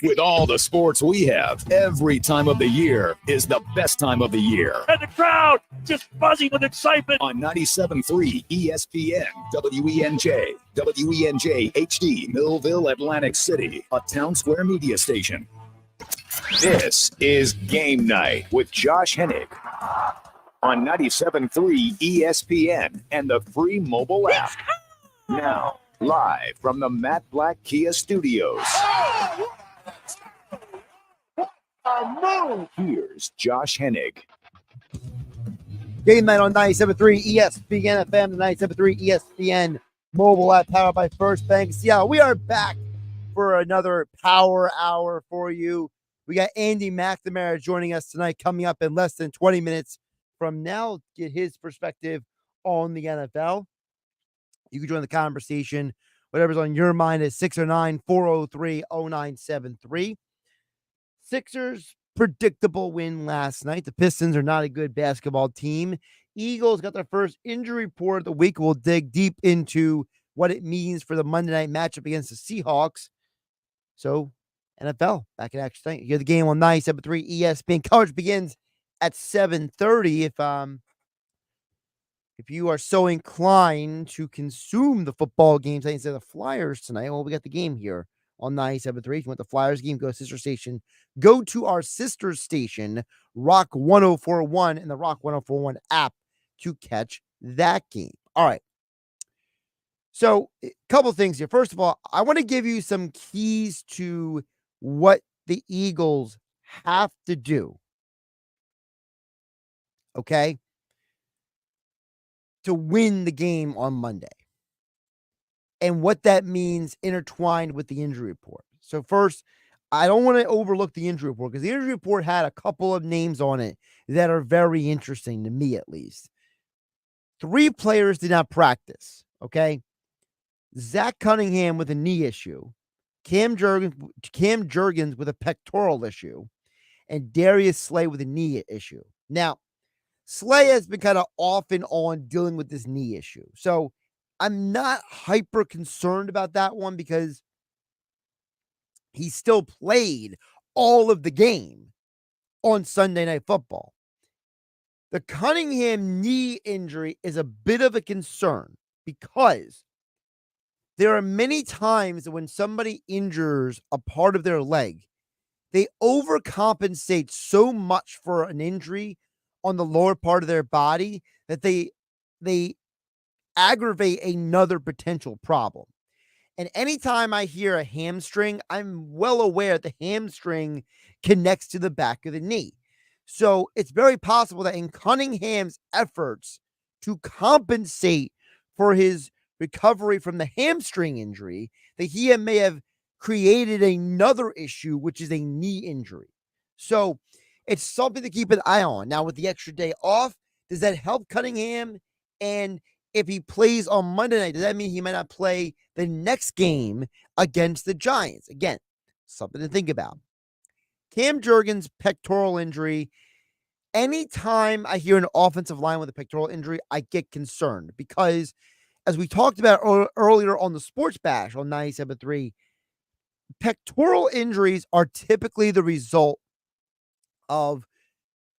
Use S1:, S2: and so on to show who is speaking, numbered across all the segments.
S1: With all the sports we have, every time of the year is the best time of the year.
S2: And the crowd just buzzing with excitement.
S1: On 97.3 ESPN, WENJ, WENJ HD, Millville, Atlantic City, a Town Square media station. This is Game Night with Josh Hennig on 97.3 ESPN and the free mobile app. Now, live from the Matt Black Kia Studios. Here's Josh Hennig.
S3: Game Night on 97.3 ESPN FM, the 97.3 ESPN mobile app powered by First Bank. Yeah, we are back for another power hour for you. We got Andy McNamara joining us tonight, coming up in less than 20 minutes from now. Get his perspective on the NFL. You can join the conversation. Whatever's on your mind is 609-403-0973. Sixers, predictable win last night. The Pistons are not a good basketball team. Eagles got their first injury report of the week. We'll dig deep into what it means for the Monday night matchup against the Seahawks. So, NFL, back in action tonight. You hear the game on 97.3 ESPN. Coverage begins at 7:30. If you are so inclined to consume the football games instead of the Flyers tonight, well, we got the game here on 97.3. If you want the Flyers game, go to sister station. Go to our sister station, Rock 1041, and the Rock 1041 app to catch that game. All right. So, a couple things here. First of all, I want to give you some keys to what the Eagles have to do. Okay? To win the game on Monday. And what that means intertwined with the injury report. So first, I don't want to overlook the injury report because the injury report had a couple of names on it that are very interesting to me, at least. 3 players did not practice, okay? Zach Cunningham with a knee issue, Cam Jurgens with a pectoral issue, and Darius Slay with a knee issue. Now, Slay has been kind of off and on dealing with this knee issue. So I'm not hyper concerned about that one because he still played all of the game on Sunday Night Football. The Cunningham knee injury is a bit of a concern because there are many times when somebody injures a part of their leg, they overcompensate so much for an injury on the lower part of their body that they aggravate another potential problem. And anytime I hear a hamstring, I'm well aware the hamstring connects to the back of the knee. So it's very possible that in Cunningham's efforts to compensate for his recovery from the hamstring injury, that he may have created another issue, which is a knee injury. So it's something to keep an eye on. Now, with the extra day off, does that help Cunningham? And if he plays on Monday night, does that mean he might not play the next game against the Giants? Again, something to think about. Cam Jurgens' pectoral injury. Anytime I hear an offensive line with a pectoral injury, I get concerned because, as we talked about earlier on the Sports Bash on 97.3, pectoral injuries are typically the result of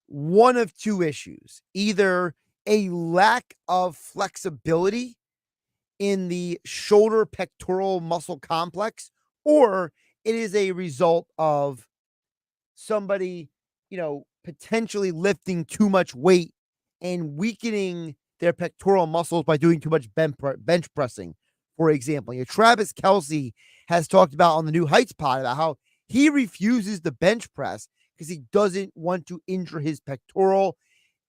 S3: one of two issues: either a lack of flexibility in the shoulder pectoral muscle complex, or it is a result of somebody, potentially lifting too much weight and weakening their pectoral muscles by doing too much bench pressing, for example. Travis Kelce has talked about on the New Heights pod about how he refuses the bench press because he doesn't want to injure his pectoral,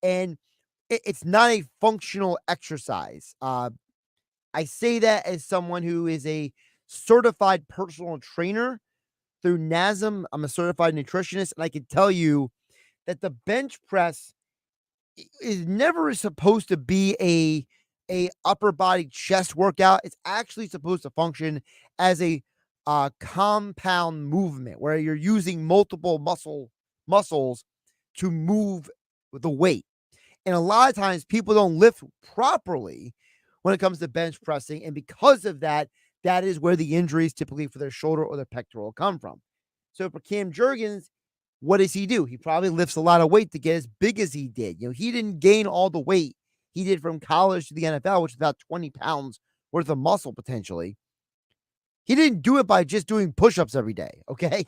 S3: and it's not a functional exercise. I say that as someone who is a certified personal trainer through NASM. I'm a certified nutritionist, and I can tell you that the bench press is never supposed to be a upper body chest workout. It's actually supposed to function as a compound movement where you're using multiple muscles to move the weight. And a lot of times people don't lift properly when it comes to bench pressing. And because of that, that is where the injuries typically for their shoulder or their pectoral come from. So for Cam Jurgens, what does he do? He probably lifts a lot of weight to get as big as he did. He didn't gain all the weight he did from college to the NFL, which is about 20 pounds worth of muscle potentially. He didn't do it by just doing push-ups every day, okay?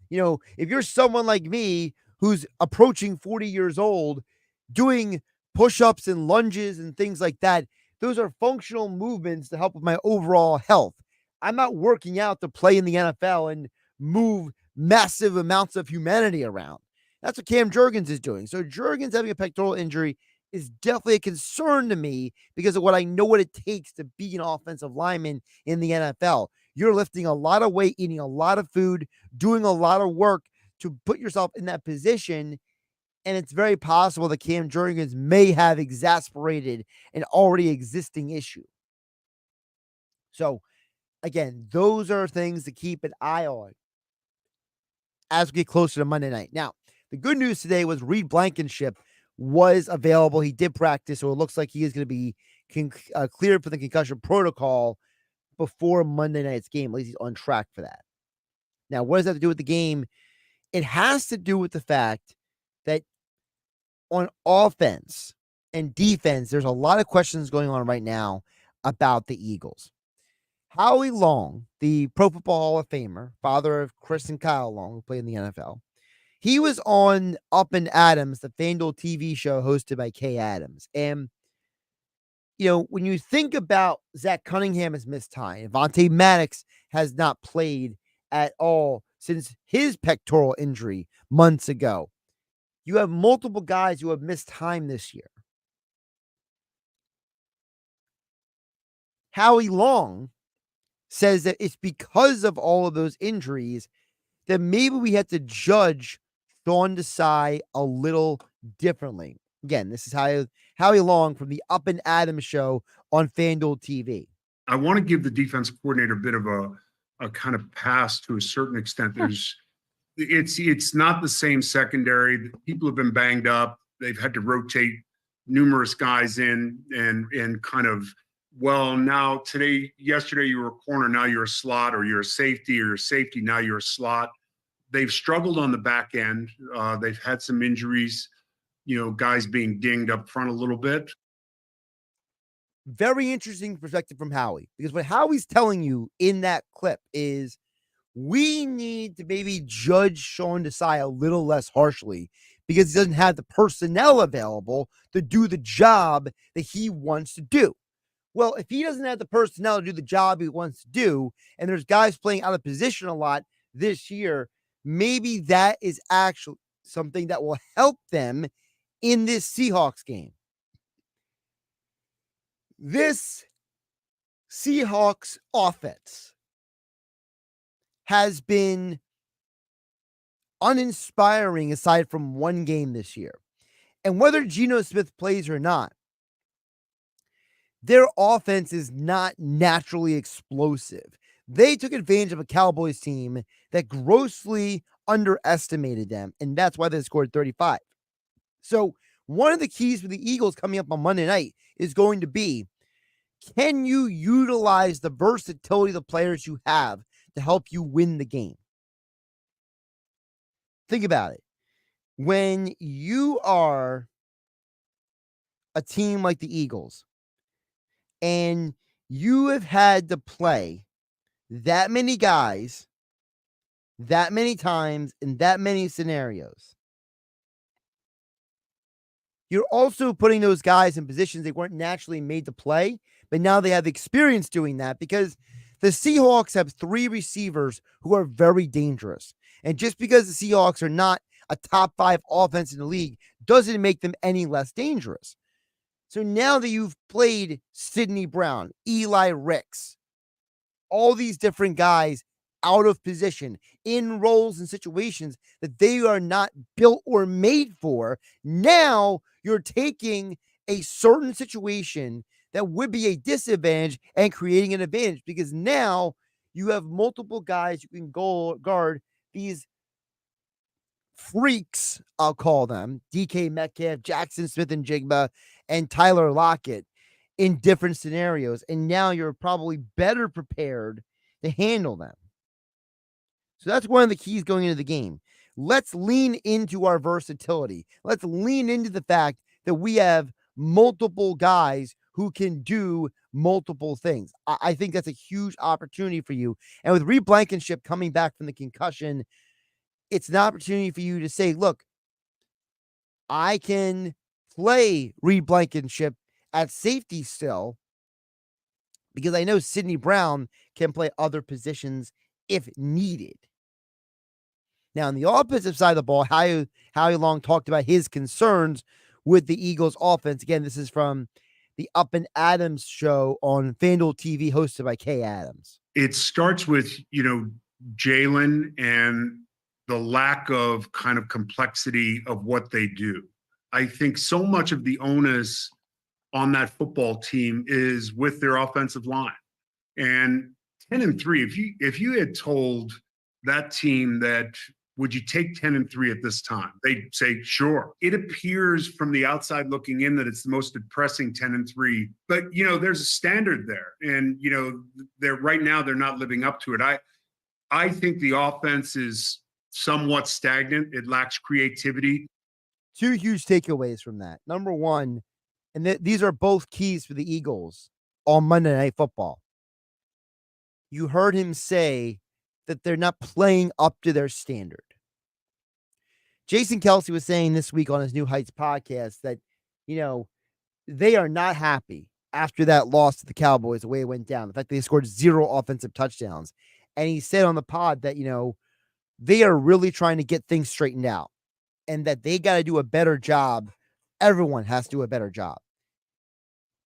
S3: If you're someone like me who's approaching 40 years old, doing push-ups and lunges and things like that, those are functional movements to help with my overall health. I'm not working out to play in the NFL and move massive amounts of humanity around. That's what Cam Jurgens is doing. So Jurgens having a pectoral injury is definitely a concern to me because of what it takes to be an offensive lineman in the NFL. You're lifting a lot of weight, eating a lot of food, doing a lot of work to put yourself in that position. And it's very possible that Cam Jurgens may have exasperated an already existing issue. So, again, those are things to keep an eye on as we get closer to Monday night. Now, the good news today was Reed Blankenship was available. He did practice, so it looks like he is going to be cleared for the concussion protocol before Monday night's game. At least he's on track for that. Now, what does that have to do with the game? It has to do with the fact that on offense and defense, there's a lot of questions going on right now about the Eagles. Howie Long, the Pro Football Hall of Famer, father of Chris and Kyle Long, who played in the NFL, he was on Up and Adams, the FanDuel TV show hosted by Kay Adams. And, when you think about Zach Cunningham has missed time, Vontae Maddox has not played at all since his pectoral injury months ago. You have multiple guys who have missed time this year. Howie Long says that it's because of all of those injuries that maybe we have to judge Sean Desai a little differently. Again, this is Howie Long from the Up and Adams show on FanDuel TV.
S4: I want to give the defense coordinator a bit of a kind of pass to a certain extent. It's not the same secondary. People have been banged up. They've had to rotate numerous guys in and kind of, yesterday you were a corner, now you're a slot, or you're a safety, or you're a safety, now you're a slot. They've struggled on the back end. They've had some injuries, guys being dinged up front a little bit.
S3: Very interesting perspective from Howie, because what Howie's telling you in that clip is we need to maybe judge Sean Desai a little less harshly because he doesn't have the personnel available to do the job that he wants to do. Well, if he doesn't have the personnel to do the job he wants to do, and there's guys playing out of position a lot this year, maybe that is actually something that will help them in this Seahawks game. This Seahawks offense has been uninspiring aside from one game this year. And whether Geno Smith plays or not, their offense is not naturally explosive. They took advantage of a Cowboys team that grossly underestimated them, and that's why they scored 35. So one of the keys for the Eagles coming up on Monday night is going to be, can you utilize the versatility of the players you have to help you win the game? Think about it. When you are a team like the Eagles and you have had to play that many guys, that many times, in that many scenarios, you're also putting those guys in positions they weren't naturally made to play, but now they have experience doing that because the Seahawks have 3 receivers who are very dangerous. And just because the Seahawks are not a top 5 offense in the league doesn't make them any less dangerous. So now that you've played Sidney Brown, Eli Ricks, all these different guys out of position in roles and situations that they are not built or made for, now you're taking a certain situation that would be a disadvantage and creating an advantage because now you have multiple guys you can go guard these freaks, I'll call them, DK Metcalf, Jackson Smith and Jigba, and Tyler Lockett in different scenarios. And now you're probably better prepared to handle them. So that's one of the keys going into the game. Let's lean into our versatility. Let's lean into the fact that we have multiple guys who can do multiple things. I think that's a huge opportunity for you. And with Reed Blankenship coming back from the concussion, it's an opportunity for you to say, look, I can play Reed Blankenship at safety still because I know Sidney Brown can play other positions if needed. Now, on the offensive side of the ball, Howie Long talked about his concerns with the Eagles offense. Again, this is from the Up and Adams show on FanDuel TV hosted by Kay Adams.
S4: It starts with, Jalen and the lack of kind of complexity of what they do. I think so much of the onus on that football team is with their offensive line. And 10-3, if you had told that team that, would you take 10-3 at this time? They'd say, sure. It appears from the outside looking in that it's the most depressing 10-3, but there's a standard there. And, they're right now, they're not living up to it. I think the offense is somewhat stagnant. It lacks creativity.
S3: Two huge takeaways from that. Number one, and these are both keys for the Eagles on Monday Night Football. You heard him say that they're not playing up to their standard. Jason Kelce was saying this week on his New Heights podcast that, they are not happy after that loss to the Cowboys, the way it went down. The fact that they scored 0 offensive touchdowns. And he said on the pod that, they are really trying to get things straightened out and that they got to do a better job. Everyone has to do a better job.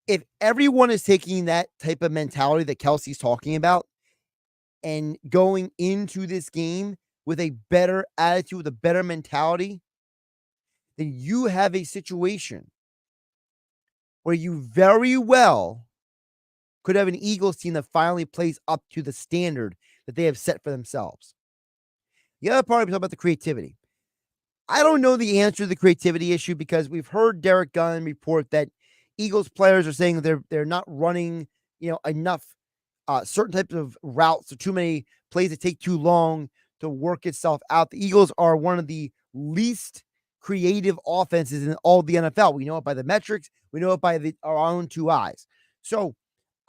S3: If everyone is taking that type of mentality that Kelsey's talking about and going into this game with a better attitude, with a better mentality, then you have a situation where you very well could have an Eagles team that finally plays up to the standard that they have set for themselves. The other part, we talk about the creativity. I don't know the answer to the creativity issue because we've heard Derek Gunn report that Eagles players are saying that they're not running, enough certain types of routes or too many plays that take too long to work itself out. The Eagles are one of the least creative offenses in all the NFL. We know it by the metrics. We know it by our own 2 eyes. So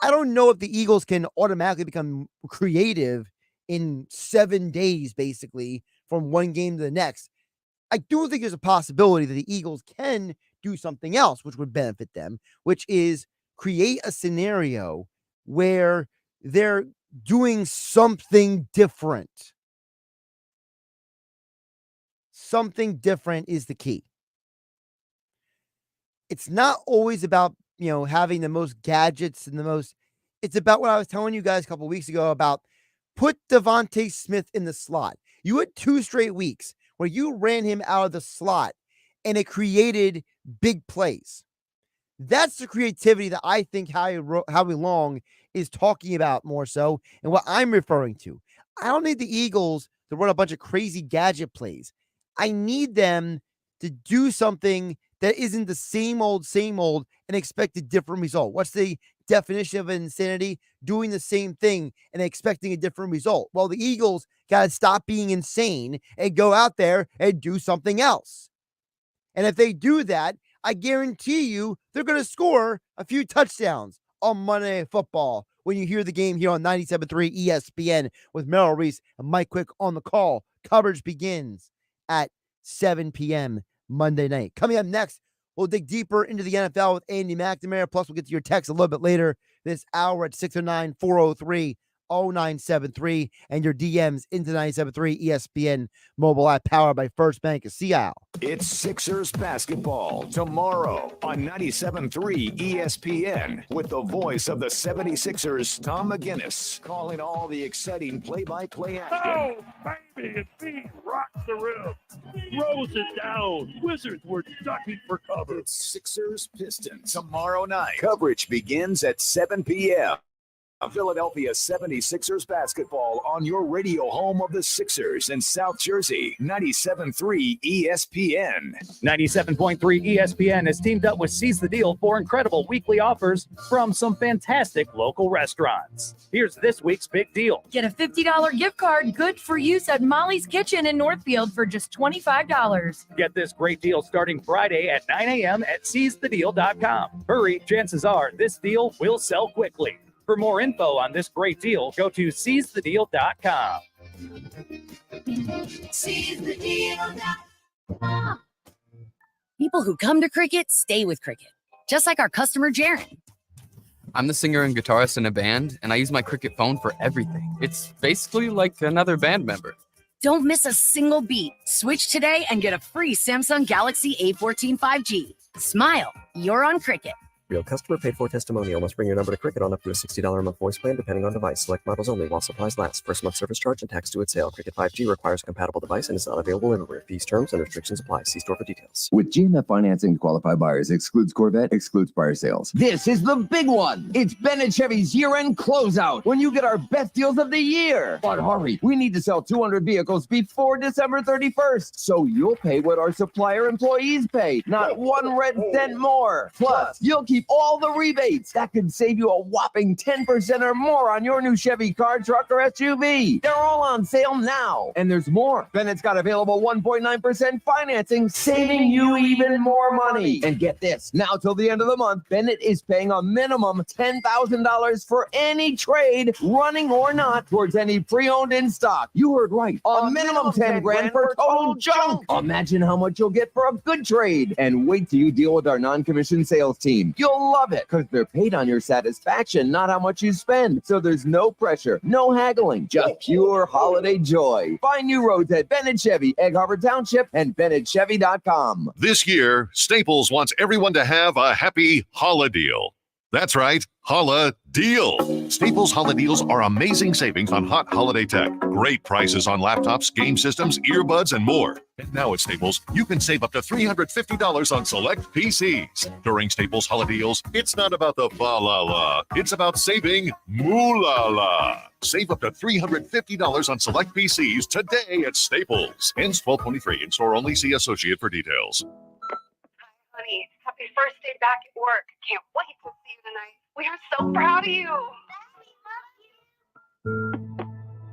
S3: I don't know if the Eagles can automatically become creative in 7 days, basically, from one game to the next. I do think there's a possibility that the Eagles can do something else, which would benefit them, which is create a scenario where they're doing something different. Something different is the key. It's not always about, having the most gadgets and it's about what I was telling you guys a couple weeks ago about put Devontae Smith in the slot. You had 2 straight weeks where you ran him out of the slot and it created big plays. That's the creativity that I think Howie Long is talking about more so, and what I'm referring to. I don't need the Eagles to run a bunch of crazy gadget plays. I need them to do something that isn't the same old, and expect a different result. What's the definition of insanity? Doing the same thing and expecting a different result. Well, the Eagles got to stop being insane and go out there and do something else. And if they do that, I guarantee you they're going to score a few touchdowns on Monday Night Football when you hear the game here on 97.3 ESPN with Merrill Reese and Mike Quick on the call. Coverage begins at 7 p.m. Monday night. Coming up next, we'll dig deeper into the NFL with Andy McNamara. Plus, we'll get to your text a little bit later this hour at 609-403-0973 and your DMs into 97.3 ESPN mobile app powered by First Bank of Seattle.
S1: It's Sixers basketball tomorrow on 97.3 ESPN with the voice of the 76ers, Tom McGinnis, calling all the exciting play-by-play action.
S2: Oh, baby, and B rocks the rim. Throws it down. Wizards were ducking for cover.
S1: It's Sixers Pistons tomorrow night. Coverage begins at 7 p.m. Philadelphia 76ers basketball on your radio home of the Sixers in South Jersey. 97.3 ESPN.
S5: 97.3 ESPN has teamed up with Seize the Deal for incredible weekly offers from some fantastic local restaurants. Here's this week's big deal.
S6: Get a $50 gift card good for use at Molly's Kitchen in Northfield for just $25.
S5: Get this great deal starting Friday at 9 a.m. at seizethedeal.com. Hurry, chances are this deal will sell quickly. For more info on this great deal, go to seizethedeal.com.
S6: SeizeTheDeal.com. People who come to Cricket stay with Cricket, just like our customer Jaron.
S7: I'm the singer and guitarist in a band, and I use my Cricket phone for everything. It's basically like another band member.
S6: Don't miss a single beat. Switch today and get a free Samsung Galaxy A14 5G. Smile, you're on Cricket.
S8: Real customer paid for testimonial must bring your number to Cricket on up to a $60 a month voice plan depending on device. Select models only while supplies last. First month service charge and tax due at sale. Cricket 5G requires a compatible device and is not available everywhere. Fees, terms, and restrictions apply. See store for details.
S9: With GMF financing, qualified buyers excludes Corvette, excludes prior sales.
S10: This is the big one. It's Bennett Chevy's year-end closeout when you get our best deals of the year. But hurry, we need to sell 200 vehicles before December 31st. So you'll pay what our supplier employees pay, not 1 red cent more. Plus, you'll keep all the rebates. That could save you a whopping 10% or more on your new Chevy car, truck, or SUV. They're all on sale now. And there's more. Bennett's got available 1.9% financing, saving you even more money. And get this, now till the end of the month, Bennett is paying a minimum $10,000 for any trade, running or not, towards any pre-owned in stock. You heard right. A minimum 10 grand for total junk. Imagine how much you'll get for a good trade. And wait till you deal with our non-commissioned sales team. You'll love it, because they're paid on your satisfaction, not how much you spend. So there's no pressure, no haggling, just pure holiday joy. Find new roads at Bennett Chevy, Egg Harbor Township, and BennettChevy.com.
S11: This year, Staples wants everyone to have a happy Holla deal. That's right, Holla Deal. Staples Holla Deals are amazing savings on hot holiday tech. Great prices on laptops, game systems, earbuds, and more. And now at Staples, you can save up to $350 on select PCs. During Staples Holla Deals, it's not about the fa-la-la. It's about saving moo-la-la. Save up to $350 on select PCs today at Staples. Ends 12/23. In-store only. See associate for details.
S12: Honey, happy first day back at work. Can't wait to see you tonight. We are so proud of you.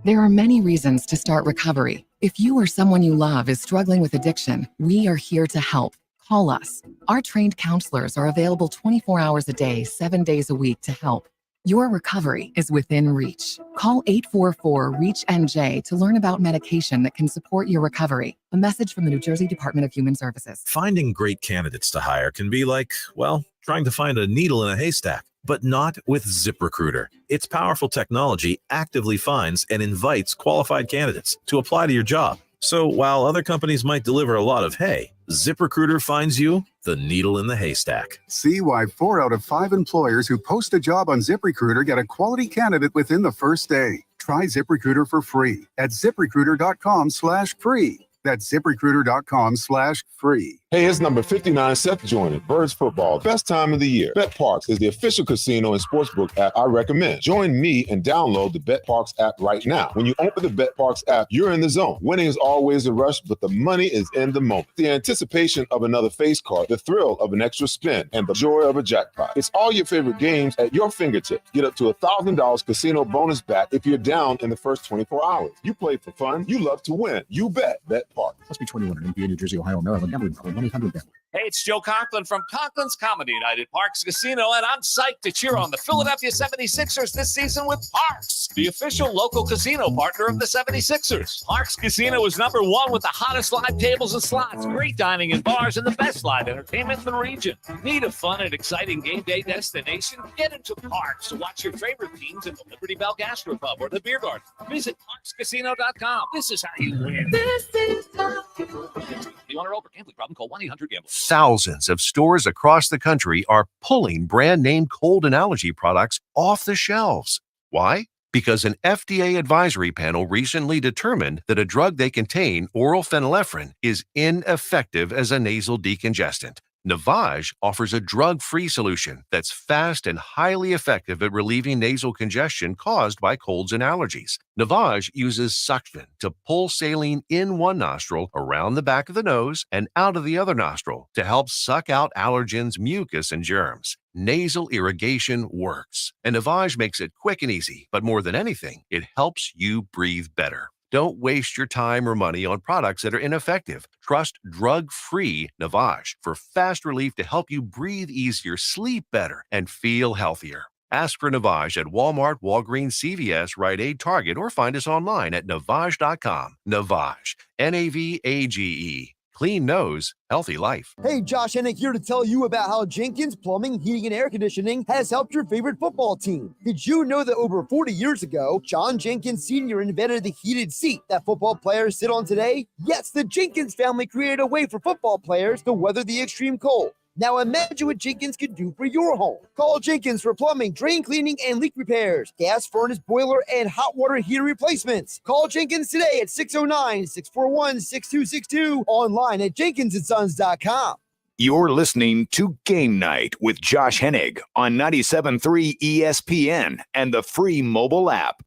S13: There are many reasons to start recovery. If you or someone you love is struggling with addiction, we are here to help. Call us. Our trained counselors are available 24 hours a day, 7 days a week to help. Your recovery is within reach. Call 844-REACH-NJ to learn about medication that can support your recovery. A message from the New Jersey Department of Human Services.
S14: Finding great candidates to hire can be like, well, trying to find a needle in a haystack, but not with ZipRecruiter. Its powerful technology actively finds and invites qualified candidates to apply to your job. So while other companies might deliver a lot of hay, ZipRecruiter finds you the needle in the haystack.
S15: See why 4 out of 5 employers who post a job on ZipRecruiter get a quality candidate within the first day. Try ZipRecruiter for free at ZipRecruiter.com/free. That's ZipRecruiter.com/free.
S16: Hey, it's number 59, Seth joining Birds Football. Best time of the year. BetParks is the official casino and sportsbook app I recommend. Join me and download the BetParks app right now. When you open the BetParks app, you're in the zone. Winning is always a rush, but the money is in the moment. The anticipation of another face card, the thrill of an extra spin, and the joy of a jackpot. It's all your favorite games at your fingertips. Get up to $1,000 casino bonus back if you're down in the first 24 hours. You play for fun. You love to win. You bet. BetParks.
S17: Must be 21 in New Jersey, Ohio, Maryland. Gambling problem. 1-800-GAMBLER.
S18: Hey, it's Joe Conklin from Conklin's Comedy Night at Parks Casino, and I'm psyched to cheer on the Philadelphia 76ers this season with Parks, the official local casino partner of the 76ers. Parks Casino is #1 with the hottest live tables and slots, great dining and bars, and the best live entertainment in the region. Need a fun and exciting game day destination? Get into Parks to watch your favorite teams in the Liberty Bell Gastropub or the Beer Garden. Visit parkscasino.com. This is how you win. This is how you win. You want to roll for gambling problem? Call 1-800-GAMBLER.
S11: Thousands of stores across the country are pulling brand name cold and allergy products off the shelves. Why? Because an FDA advisory panel recently determined that a drug they contain, oral phenylephrine, is ineffective as a nasal decongestant. Navage offers a drug-free solution that's fast and highly effective at relieving nasal congestion caused by colds and allergies. Navage uses suction to pull saline in one nostril, around the back of the nose, and out of the other nostril to help suck out allergens, mucus, and germs. Nasal irrigation works, and Navage makes it quick and easy, but more than anything, it helps you breathe better. Don't waste your time or money on products that are ineffective. Trust drug-free Navage for fast relief to help you breathe easier, sleep better, and feel healthier. Ask for Navage at Walmart, Walgreens, CVS, Rite Aid, Target, or find us online at Navage.com. Navage, Navage. Clean nose, healthy life.
S3: Hey, Josh Hennig here to tell you about how Jenkins Plumbing, Heating, and Air Conditioning has helped your favorite football team. Did you know that over 40 years ago, John Jenkins Sr. invented the heated seat that football players sit on today? Yes, the Jenkins family created a way for football players to weather the extreme cold. Now imagine what Jenkins could do for your home. Call Jenkins for plumbing, drain cleaning, and leak repairs, gas furnace, boiler, and hot water heater replacements. Call Jenkins today at 609-641-6262, online at jenkinsandsons.com.
S1: You're listening to Game Night with Josh Hennig on 97.3 ESPN and the free mobile app.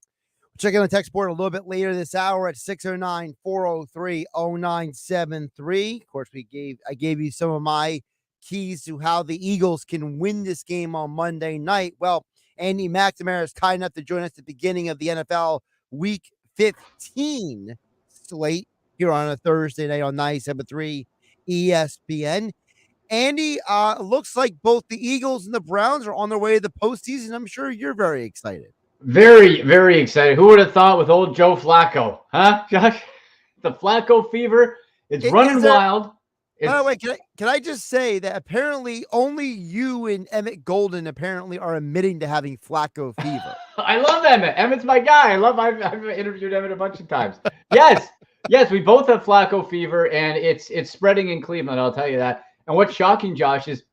S3: Check out the text board a little bit later this hour at 609-403-0973. Of course, I gave you some of my keys to how the Eagles can win this game on Monday night. Well, Andy McNamara is kind enough to join us at the beginning of the NFL Week 15 slate here on a Thursday night on 97.3 ESPN. Andy, looks like both the Eagles and the Browns are on their way to the postseason. I'm sure you're very excited.
S19: Very, very excited. Who would have thought with old Joe Flacco? Huh, Josh? The Flacco fever, it's running wild.
S3: By the way, can I just say that apparently only you and Emmett Golden apparently are admitting to having Flacco fever.
S19: I love Emmett. Emmett's my guy. I've interviewed Emmett a bunch of times. Yes, we both have Flacco fever, and it's spreading in Cleveland, I'll tell you that. And what's shocking, Josh, is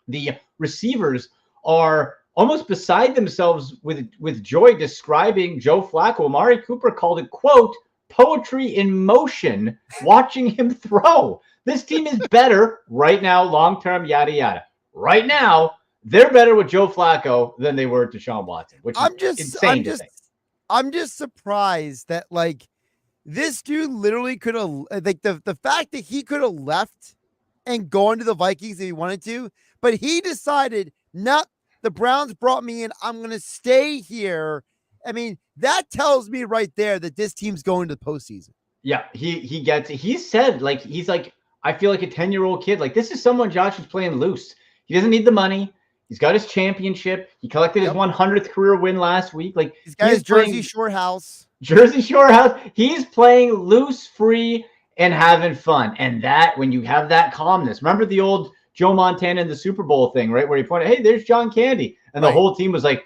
S19: the receivers are almost beside themselves with joy describing Joe Flacco. Amari Cooper called it, quote, poetry in motion, watching him throw. This team is better right now, long-term, yada, yada. Right now, they're better with Joe Flacco than they were with Deshaun Watson, which is insane to think.
S3: I'm just surprised that, like, this dude literally could have, like, the fact that he could have left and gone to the Vikings if he wanted to, but he decided, not the Browns brought me in, I'm going to stay here. I mean, that tells me right there that this team's going to the postseason.
S19: Yeah, he gets it. He said, he's like, I feel like a 10-year-old kid. Like, this is someone Josh is playing loose. He doesn't need the money. He's got his championship. He collected his 100th career win last week. Like,
S3: he's got his Jersey Shore house.
S19: Jersey Shore house. He's playing loose, free, and having fun. And that, when you have that calmness, remember the old Joe Montana in the Super Bowl thing, right? Where he pointed, hey, there's John Candy. And the whole team was like,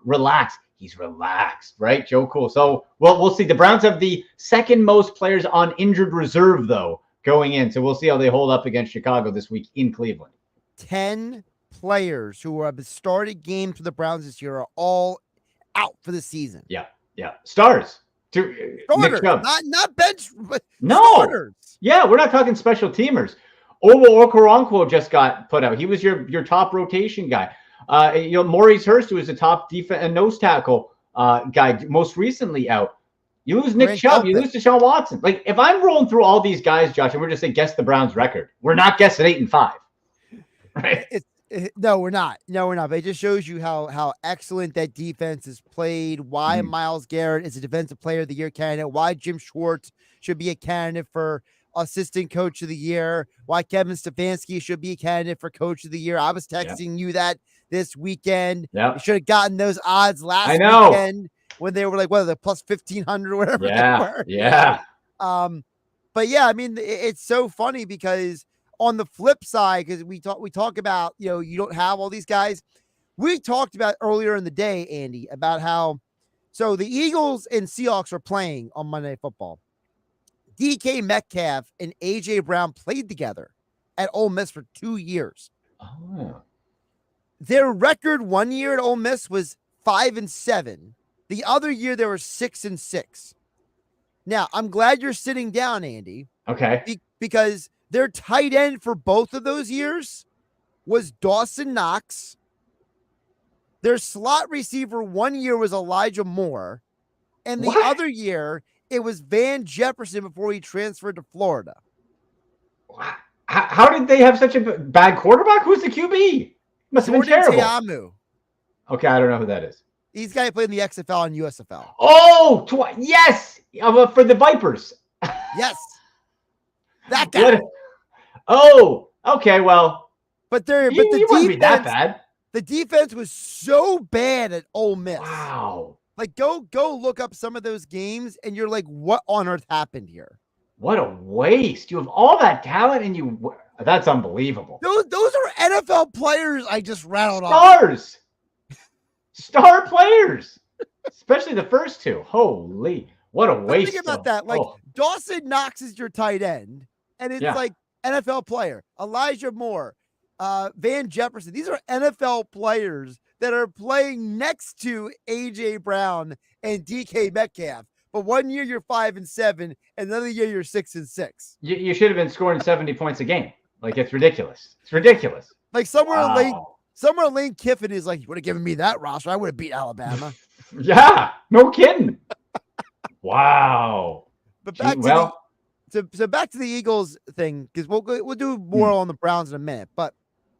S19: relax. He's relaxed, right? Joe Cool. So, we'll see. The Browns have the second most players on injured reserve, though, going in. So we'll see how they hold up against Chicago this week in Cleveland.
S3: 10 players who have started games for the Browns this year are all out for the season.
S19: Yeah. Stars.
S3: Starters, not bench, but
S19: starters. Yeah, we're not talking special teamers. Owo Okoronkwo just got put out. He was your top rotation guy. Maurice Hurst, who was the top defense and nose tackle guy, most recently out. You lose Nick Chubb, you lose Deshaun Watson. Like, if I'm rolling through all these guys, Josh, and we're just saying guess the Browns record, we're not guessing 8-5. Right?
S3: No, we're not. But it just shows you how excellent that defense is played, why Myles Garrett is a defensive player of the year candidate, why Jim Schwartz should be a candidate for assistant coach of the year, why Kevin Stefanski should be a candidate for coach of the year. I was texting you that this weekend.
S19: Yeah.
S3: You should have gotten those odds last weekend when they were like, what are they, plus 1,500 or whatever they were.
S19: Yeah.
S3: But yeah, I mean, it's so funny because on the flip side, because we talk about, you don't have all these guys. We talked about earlier in the day, Andy, about how, so the Eagles and Seahawks are playing on Monday Night Football. DK Metcalf and AJ Brown played together at Ole Miss for 2 years.
S19: Oh.
S3: Their record one year at Ole Miss was 5-7. The other year they were 6-6. Now, I'm glad you're sitting down, Andy.
S19: Okay.
S3: Because their tight end for both of those years was Dawson Knox. Their slot receiver one year was Elijah Moore. And the other year, it was Van Jefferson before he transferred to Florida.
S19: How did they have such a bad quarterback? Who's the QB? Must have been terrible.
S3: Teamu.
S19: Okay, I don't know who that is.
S3: He's the guy who played in the XFL and USFL.
S19: Oh, yes! For the Vipers.
S3: Yes. That guy.
S19: Oh, okay, well.
S3: But the
S19: wouldn't be that bad.
S3: The defense was so bad at Ole Miss.
S19: Wow.
S3: Like, go look up some of those games, and you're like, what on earth happened here?
S19: What a waste. You have all that talent, and that's unbelievable.
S3: Those are NFL players I just rattled off.
S19: Stars. Star players. Especially the first two. Holy, what a waste.
S3: Think about that. Like, Dawson Knox is your tight end, and it's like NFL player. Elijah Moore, Van Jefferson. These are NFL players that are playing next to A.J. Brown and DK Metcalf. But one year you're 5-7, another year you're 6-6.
S19: You should have been scoring 70 points a game. Like, it's ridiculous. It's ridiculous.
S3: Like somewhere Lane Kiffin is like, you would have given me that roster, I would have beat Alabama.
S19: Yeah, no kidding. Wow.
S3: But back back to the Eagles thing, because we'll do more on the Browns in a minute. But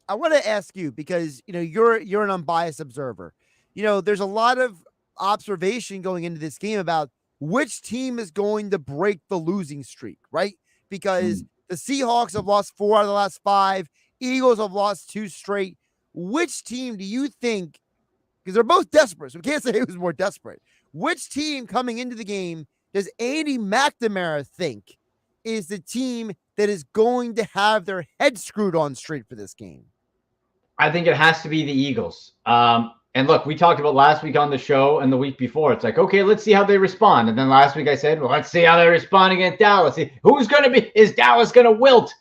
S3: I want to ask you, because you're an unbiased observer. There's a lot of observation going into this game about which team is going to break the losing streak, right? Because the Seahawks have lost 4 out of the last 5. Eagles have lost 2 straight. Which team do you think, because they're both desperate, so we can't say who's more desperate. Which team coming into the game does Andy McNamara think is the team that is going to have their head screwed on straight for this game?
S19: I think it has to be the Eagles. And look, we talked about last week on the show and the week before. It's like, okay, let's see how they respond. And then last week I said, well, let's see how they respond against Dallas. Is Dallas going to wilt?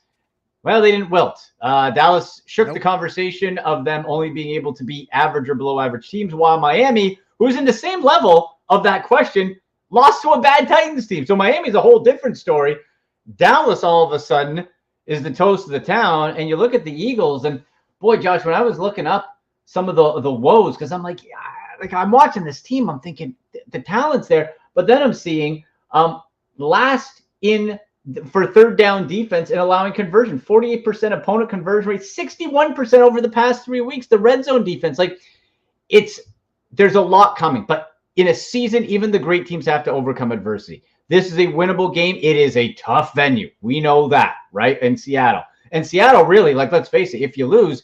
S19: Well, they didn't wilt. Dallas shook the conversation of them only being able to beat average or below average teams, while Miami, who's in the same level of that question, lost to a bad Titans team. So Miami's a whole different story. Dallas all of a sudden is the toast of the town. And you look at the Eagles, and boy, Josh, when I was looking up some of the woes, because I'm like I'm watching this team, I'm thinking the talent's there, but then I'm seeing last in for third down defense and allowing conversion, 48% opponent conversion rate, 61% over the past 3 weeks. The red zone defense, there's a lot coming, but in a season, even the great teams have to overcome adversity. This is a winnable game. It is a tough venue. We know that, right? In Seattle. And Seattle, really, let's face it, if you lose,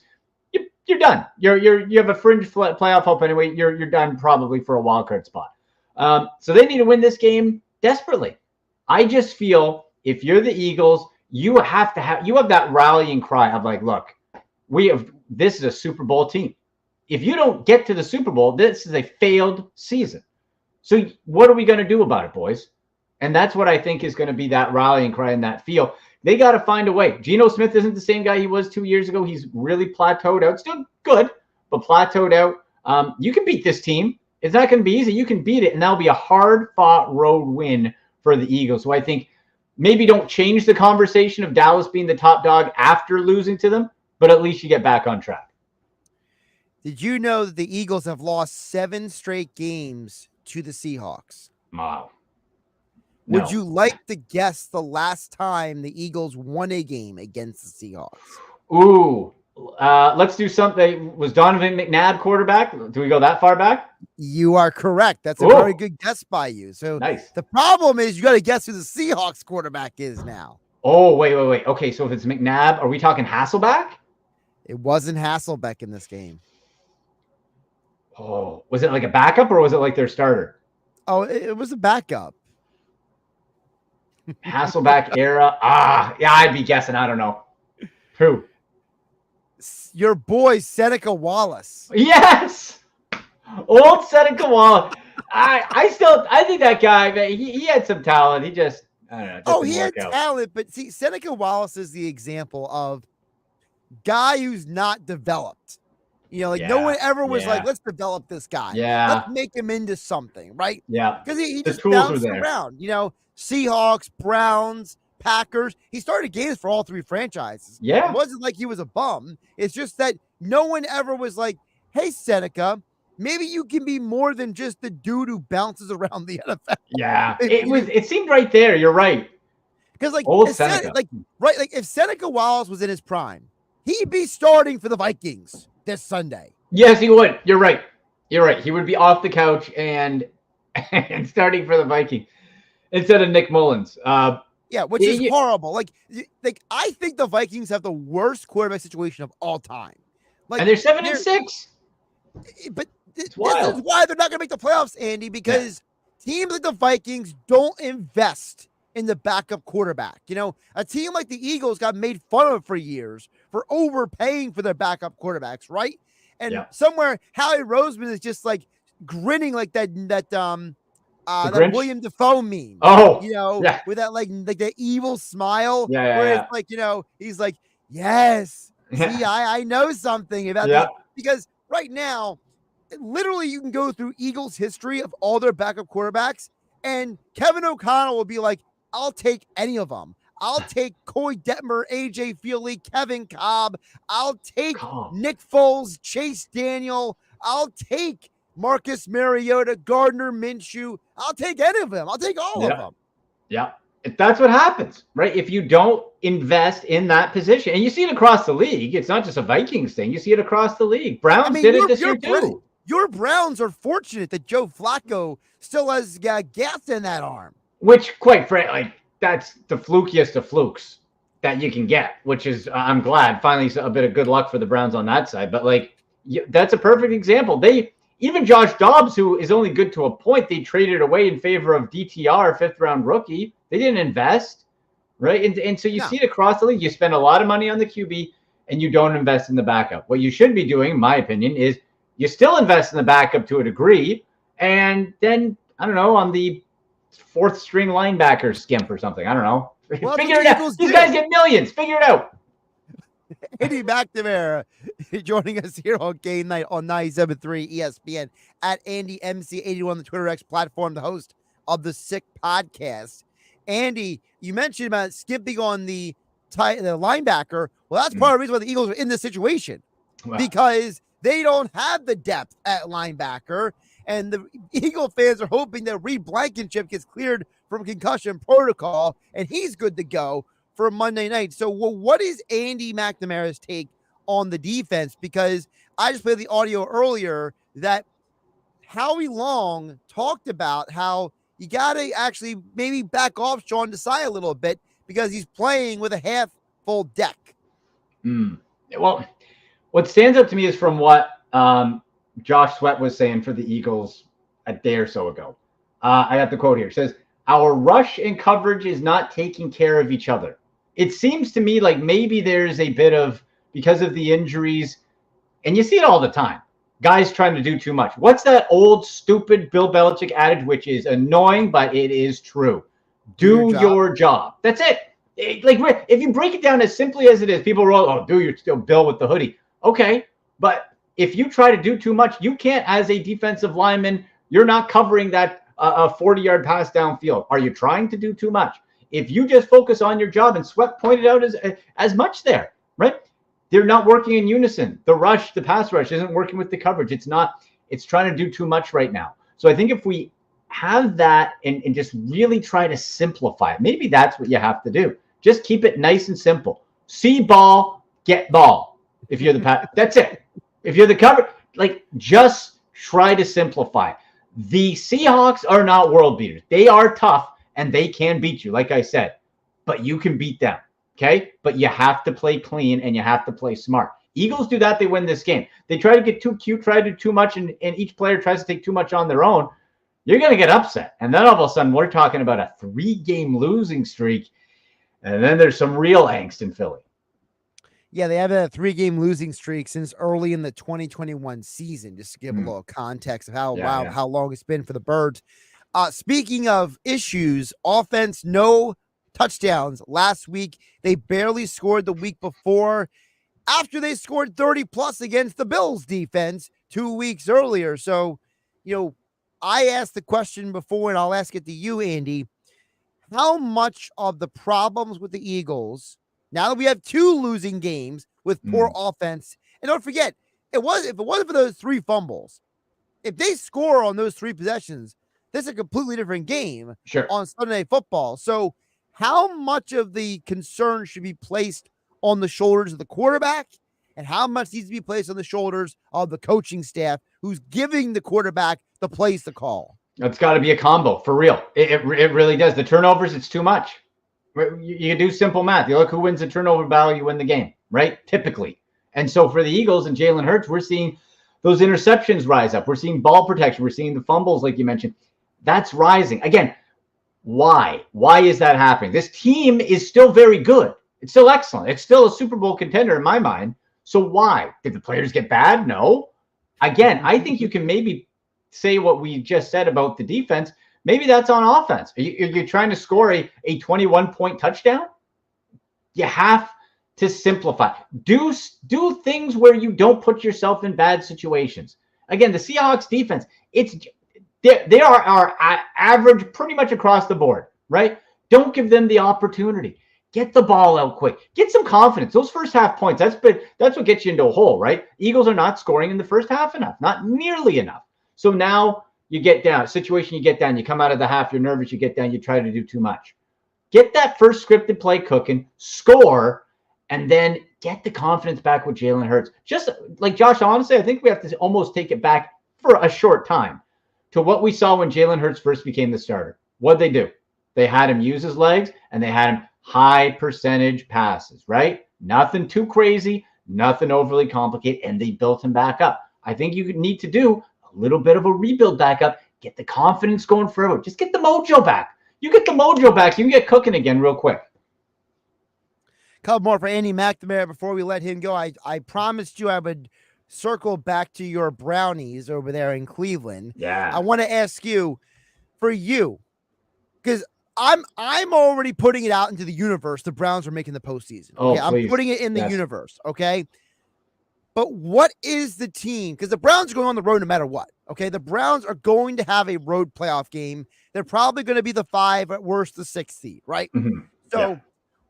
S19: you're done. You have a fringe playoff hope anyway. You're done probably for a wild card spot. So they need to win this game desperately. I just feel if you're the Eagles, you have that rallying cry of look, this is a Super Bowl team. If you don't get to the Super Bowl, this is a failed season. So what are we going to do about it, boys? And that's what I think is going to be that rallying cry in that feel. They got to find a way. Geno Smith isn't the same guy he was 2 years ago. He's really plateaued out. Still good, but plateaued out. You can beat this team. It's not going to be easy. You can beat it, and that'll be a hard-fought road win for the Eagles. So I think maybe don't change the conversation of Dallas being the top dog after losing to them, but at least you get back on track.
S3: Did you know that the Eagles have lost 7 straight games to the Seahawks?
S19: Wow.
S3: Would you like to guess the last time the Eagles won a game against the Seahawks?
S19: Ooh, let's do something. Was Donovan McNabb quarterback? Do we go that far back?
S3: You are correct. That's a very good guess by you. So
S19: nice.
S3: The problem is you got to guess who the Seahawks quarterback is now.
S19: Oh, wait. Okay, so if it's McNabb, are we talking Hasselbeck?
S3: It wasn't Hasselbeck in this game.
S19: Oh, was it like a backup or was it like their starter?
S3: Oh, it was a backup.
S19: Hasselbeck era. Yeah, I'd be guessing. I don't know. Who?
S3: Your boy, Seneca Wallace.
S19: Yes! Old Seneca Wallace. I think that guy, man, he had some talent. He just, I don't know.
S3: He had talent, but see, Seneca Wallace is the example of guy who's not developed. You know, like no one ever was like,
S19: yeah.
S3: let's develop this guy.
S19: Yeah.
S3: Let's make him into something, right?
S19: Yeah.
S3: Because he
S19: The
S3: just
S19: tools were
S3: bounced
S19: there.
S3: around, you know, Seahawks, Browns, Packers. He started games for all three franchises.
S19: Yeah.
S3: It wasn't like he was a bum. It's just that no one ever was like, hey, Seneca, maybe you can be more than just the dude who bounces around the NFL.
S19: Yeah. It seemed right there. You're right.
S3: Because like,
S19: Old
S3: if
S19: Seneca.
S3: if Seneca Wallace was in his prime, he'd be starting for the Vikings this Sunday.
S19: Yes, he would. You're right. You're right. He would be off the couch and starting for the Vikings instead of Nick Mullins.
S3: Yeah, which is horrible. Like I think the Vikings have the worst quarterback situation of all time. Like,
S19: and they're 7-6.
S3: But this is
S19: wild.
S3: why they're not going to make the playoffs, Andy, because teams like the Vikings don't invest in the backup quarterback. You know, a team like the Eagles got made fun of for years for overpaying for their backup quarterbacks, right? And somewhere Howie Roseman is just like grinning like that William Dafoe meme.
S19: Oh,
S3: you know, with that like that evil smile.
S19: Yeah,
S3: where it's like, you know, he's like, yes, see, I know something about that. Because right now, literally you can go through Eagles history of all their backup quarterbacks, and Kevin O'Connell will be like, I'll take any of them. I'll take Coy Detmer, AJ Feely, Kevin Cobb. I'll take Nick Foles, Chase Daniel. I'll take Marcus Mariota, Gardner Minshew. I'll take any of them. I'll take all of them.
S19: Yeah. That's what happens, right? If you don't invest in that position, and you see it across the league, it's not just a Vikings thing. You see it across the league. Browns did it this year too.
S3: Your Browns are fortunate that Joe Flacco still has gas in that arm.
S19: Which, quite frankly, like, that's the flukiest of flukes that you can get, which is, I'm glad, finally a bit of good luck for the Browns on that side. But, like, that's a perfect example. Even Josh Dobbs, who is only good to a point, they traded away in favor of DTR, fifth-round rookie. They didn't invest, right? And so you see it across the league. You spend a lot of money on the QB, and you don't invest in the backup. What you should be doing, in my opinion, is you still invest in the backup to a degree, and then, I don't know, on the fourth string linebacker skimp or something. I don't know.
S3: Well,
S19: figure it out. These guys get millions. Figure it out.
S3: Hennig McNamara joining us here on Game Night on 97.3 ESPN at Andy MC81 on the Twitter X platform, the host of the Sick Podcast. Andy, you mentioned about skimping on the linebacker. Well, that's part of the reason why the Eagles are in this situation, because they don't have the depth at linebacker. And the Eagle fans are hoping that Reed Blankenship gets cleared from concussion protocol, and he's good to go for Monday night. So, what is Andy McNamara's take on the defense? Because I just played the audio earlier that Howie Long talked about how you got to actually maybe back off Sean Desai a little bit because he's playing with a half full deck.
S19: Well, what stands out to me is from what Josh Sweat was saying for the Eagles a day or so ago. I got the quote here. It says, our rush and coverage is not taking care of each other. It seems to me like maybe there's a bit of, because of the injuries, and you see it all the time, guys trying to do too much. What's that old, stupid Bill Belichick adage, which is annoying, but it is true? Do your job. That's it. Like, if you break it down as simply as it is, people roll, oh, do your still Bill with the hoodie. Okay, but if you try to do too much, you can't, as a defensive lineman, you're not covering that a 40-yard pass downfield. Are you trying to do too much? If you just focus on your job, and Sweat pointed out as much there, right? They're not working in unison. The rush, the pass rush isn't working with the coverage. It's trying to do too much right now. So I think if we have that and just really try to simplify it, maybe that's what you have to do. Just keep it nice and simple. See ball, get ball. If you're the pass, that's it. If you're the cover, like, just try to simplify. The Seahawks are not world beaters. They are tough, and they can beat you, like I said. But you can beat them, okay? But you have to play clean, and you have to play smart. Eagles do that, they win this game. They try to get too cute, try to do too much, and each player tries to take too much on their own. You're going to get upset. And then all of a sudden, we're talking about a 3-game losing streak, and then there's some real angst in Philly.
S3: Yeah, they have a 3-game losing streak since early in the 2021 season, just to give a little context of how long it's been for the Birds. Speaking of issues, offense, no touchdowns last week. They barely scored the week before. after they scored 30 plus against the Bills defense 2 weeks earlier. So, I asked the question before, and I'll ask it to you, Andy. How much of the problems with the Eagles, now that we have 2 losing games with poor offense, and don't forget, if it wasn't for those 3 fumbles, if they score on those 3 possessions, this is a completely different game on Sunday Night Football. So how much of the concern should be placed on the shoulders of the quarterback, and how much needs to be placed on the shoulders of the coaching staff who's giving the quarterback the plays to call?
S19: It's got to be a combo, for real. It really does. The turnovers, it's too much. You do simple math. You look who wins the turnover battle, you win the game, right? Typically. And so for the Eagles and Jalen Hurts, we're seeing those interceptions rise up. We're seeing ball protection. We're seeing the fumbles, like you mentioned. That's rising. Again, why? Why is that happening? This team is still very good. It's still excellent. It's still a Super Bowl contender in my mind. So why? Did the players get bad? No. Again, I think you can maybe say what we just said about the defense. Maybe that's on offense. Are you trying to score a 21-point touchdown? You have to simplify. Do things where you don't put yourself in bad situations. Again, the Seahawks defense, they are our average pretty much across the board, right? Don't give them the opportunity. Get the ball out quick. Get some confidence. Those first half points, that's what gets you into a hole, right? Eagles are not scoring in the first half enough, not nearly enough. So now you get down, situation you get down, you come out of the half, you're nervous, you get down, you try to do too much. Get that first scripted play cooking, score, and then get the confidence back with Jalen Hurts. Just like Josh, honestly, I think we have to almost take it back for a short time to what we saw when Jalen Hurts first became the starter. What'd they do? They had him use his legs, and they had him high percentage passes, right? Nothing too crazy, nothing overly complicated, and they built him back up. I think you need to do a little bit of a rebuild back up, get the confidence going forever. Just get the mojo back. You get the mojo back, you can get cooking again real quick.
S3: Couple more for Andy McNamara before we let him go. I promised you I would circle back to your Brownies over there in Cleveland.
S19: Yeah.
S3: I want to ask you, for you, because I'm already putting it out into the universe. The Browns are making the postseason. Okay? I'm putting it in the universe. Okay. But what is the team? Because the Browns are going on the road no matter what. Okay. The Browns are going to have a road playoff game. They're probably going to be the 5, at worst, the 6 seed, right?
S19: Mm-hmm.
S3: So